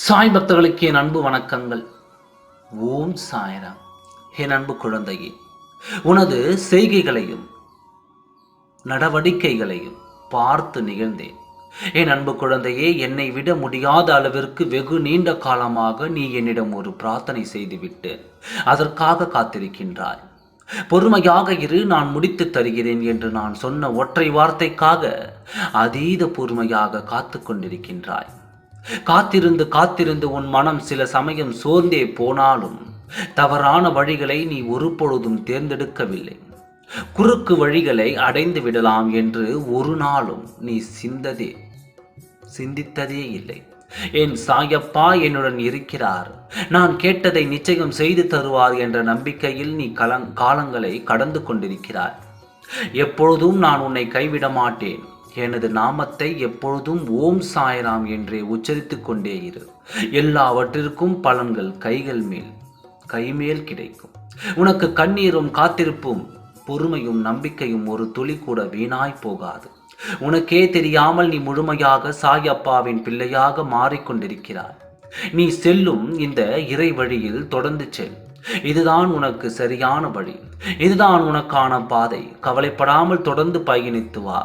சாய் பக்தர்களுக்கு என் அன்பு வணக்கங்கள். ஓம் சாய்ராம். என் அன்பு குழந்தையே, உனது செய்கைகளையும் நடவடிக்கைகளையும் பார்த்து நிகழ்ந்தேன். என் அன்பு குழந்தையே, என்னை விட முடியாத அளவிற்கு வெகு நீண்ட காலமாக நீ என்னிடம் ஒரு பிரார்த்தனை செய்துவிட்டு அதற்காக காத்திருக்கின்றாய். பொறுமையாக இரு, நான் முடித்து தருகிறேன் என்று நான் சொன்ன ஒற்றை வார்த்தைக்காக அதீத பொறுமையாக காத்து கொண்டிருக்கின்றாய். காத்திருந்து காத்திருந்து உன் மனம் சில சமயம் சோர்ந்தே போனாலும் தவறான வழிகளை நீ ஒருபொழுதும் தேர்ந்தெடுக்கவில்லை. குறுக்கு வழிகளை அடைந்து விடலாம் என்று ஒரு நாளும் நீ சிந்தித்ததே இல்லை. என் சாயப்பா என்னுடன் இருக்கிறார், நான் கேட்டதை நிச்சயம் செய்து தருவார் என்ற நம்பிக்கையில் நீ காலங்களை கடந்து கொண்டிருக்கிறாய். எப்பொழுதும் நான் உன்னை கைவிட மாட்டேன். எனது நாமத்தை எப்பொழுதும் ஓம் சாய்ராம் என்றே உச்சரித்து கொண்டே இரு. எல்லாவற்றிற்கும் பலன்கள் கைமேல் கிடைக்கும். உனக்கு கண்ணீரும் காத்திருப்பும் பொறுமையும் நம்பிக்கையும் ஒரு துளி கூட வீணாய் போகாது. உனக்கே தெரியாமல் நீ முழுமையாக சாயப்பாவின் பிள்ளையாக மாறிக்கொண்டிருக்கிறாய். நீ செல்லும் இந்த இறை வழியில் தொடர்ந்து செல். இதுதான் உனக்கு சரியான வழி, இதுதான் உனக்கான பாதை. கவலைப்படாமல் தொடர்ந்து பயணித்து வா.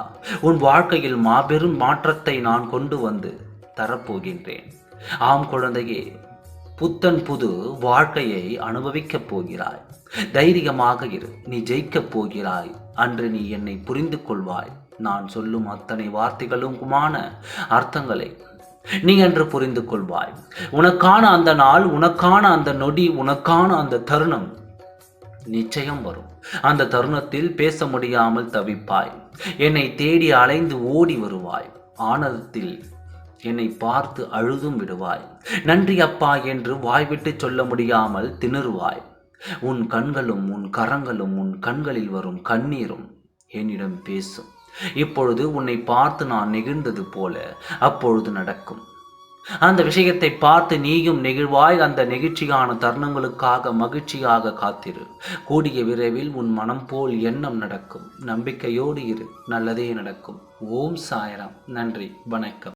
உன் வாழ்க்கையில் மாபெரும் மாற்றத்தை நான் கொண்டு வந்து தரப்போகின்றேன். ஆம் குழந்தையே, புத்தன் புது வாழ்க்கையை அனுபவிக்கப் போகிறாய். தைரியமாக இரு, நீ ஜெயிக்கப் போகிறாய். அன்று நீ என்னை புரிந்து கொள்வாய். நான் சொல்லும் அத்தனை வார்த்தைகளுக்குமான அர்த்தங்களை நீ என்று புரிந்து கொள்வாய். உனக்கான அந்த நாள், உனக்கான அந்த நொடி, உனக்கான அந்த தருணம் நிச்சயம் வரும். அந்த தருணத்தில் பேச முடியாமல் தவிப்பாய். என்னை தேடி அலைந்து ஓடி வருவாய். ஆனந்தத்தில் என்னை பார்த்து அழுதும் விடுவாய். நன்றி அப்பா என்று வாய்விட்டு சொல்ல முடியாமல் திணறுவாய். உன் கண்களும் உன் கரங்களும் உன் கண்களில் வரும் கண்ணீரும் என்னிடம் பேசும். இப்பொழுது உன்னை பார்த்து நான் நெகிழ்ந்தது போல அப்பொழுது நடக்கும். அந்த விஷயத்தை பார்த்து நீயும் நெகிழ்வாய். அந்த நெகிழ்ச்சியான தருணங்களுக்காக மகிழ்ச்சியாக காத்திரு. கூடிய விரைவில் உன் மனம் போல் எண்ணம் நடக்கும். நம்பிக்கையோடு இரு, நல்லதே நடக்கும். ஓம் சாய்ராம். நன்றி, வணக்கம்.